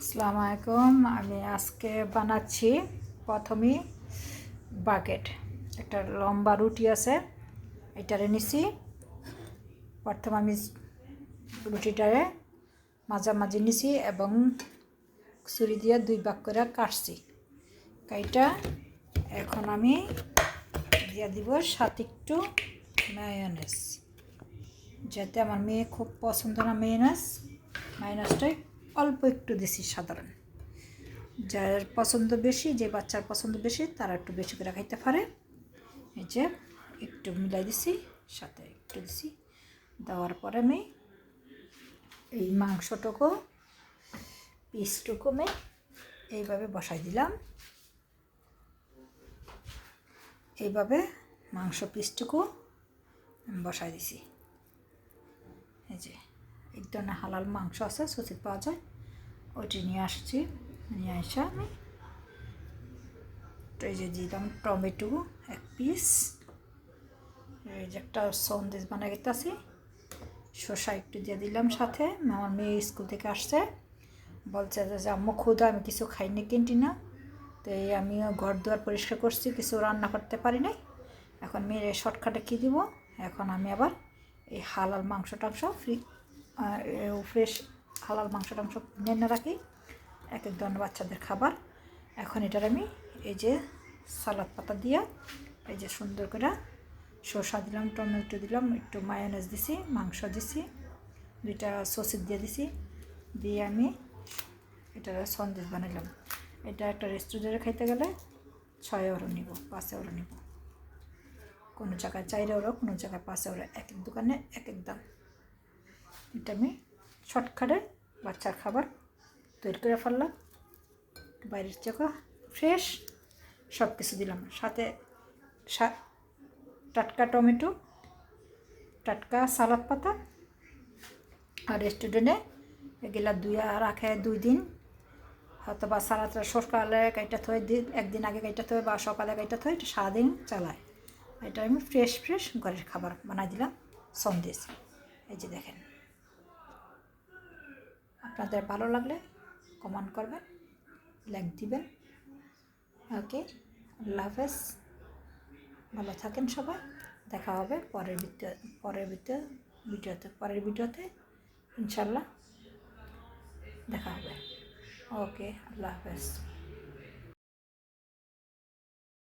আসসালামু আলাইকুম। আমি আজকে বানাচ্ছি প্রথমেই বাকেট। একটা লম্বা রুটি আছে, এটারে নিছি। প্রথমে আমি রুটিটারে মাঝামাঝি নিছি এবং ছুরি দিয়ে দুই ভাগ করে কাটছি। কাইটা এখন আমি দিয়ে দিব সাথে একটু মায়োনেজ, যাতে আমার মেয়ে খুব পছন্দ না মায়োনেজটাই অল্প একটু দিছি। সাধারণ যার পছন্দ বেশি, যে বাচ্চার পছন্দ বেশি তারা একটু বেশি করে খাইতে পারে। এই যে একটু মিলাই দিছি, সাথে একটু দিছি। দেওয়ার পরে আমি এই মাংসটুকু পিসটুকু আমি এইভাবে বসাই দিলাম। এইভাবে মাংস পিসটুকু বসাই দিছি। এই যে এক ধরনের হালাল মাংস আছে, সচিত পাওয়া যায়, ওইটি নিয়ে আসছি। নিয়ে আসা আমি এই যে দিলাম টমেটো এক পিস, এই যে একটা সন্দেশ বানাই গেতেছি, শসা একটু দিয়ে দিলাম সাথে। আমার মেয়ে স্কুল থেকে আসছে, বলছে যে আম্মু ক্ষুধা, আমি কিছু খাইনি ক্যান্টিনে। তো এই আমিও ঘর দুয়ার পরিষ্কার করছি, কিছু রান্না করতে পারি নাই। এখন মেয়ের শর্টকাটে কী দিব, এখন আমি আবার এই হালাল মাংস টাংস ফ্রেশ হালাল মাংস টাংস নিয়ে রাখি, এক এক ধরনের বাচ্চাদের খাবার। এখন এটার আমি এই যে সালাদ পাতা দিয়া এই যে সুন্দর করে শসা দিলাম, টমেটো দিলাম, একটু মায়োনেজ দিছি, মাংস দিছি, দুইটা সসিস দিয়ে দিছি, দিয়ে আমি এটা সন্দেশ বানাইলাম। এটা একটা রেস্টুরেন্টে খাইতে গেলে 6 ইউরো নিব, 5 ইউরো নিব, কোনো জায়গায় 4 ইউরো, কোনো জায়গায় 5 ইউরো, এক এক দোকানে এক এক দাম। এটা আমি শর্টকাটে বাচ্চার খাবার তৈরি করে ফেললাম। বাইরের থেকে ফ্রেশ সব কিছু দিলাম, সাথে টাটকা টমেটো, টাটকা সালাদ পাতা। আর রেস্টুরেন্টে এগুলা রাখে 2 দিন, হয়তো বা সালাদটা সকালে কাইটা থয়ে একদিন আগে কাইটা থয়ে বা সকালে কাইটা থয়ে এটা সারাদিন চালায়। এটা আমি ফ্রেশ ঘরের খাবার বানাই দিলাম সন্দেশ। এই যে দেখেন, আপনাদের ভালো লাগলে কমেন্ট করবেন, লাইক দিবেন। ওকে, আল্লাহ হাফেজ, ভালো থাকেন সবাই। দেখা হবে পরের ভিডিওতে ইনশাল্লাহ দেখা হবে। ওকে, আল্লাহ হাফেজ।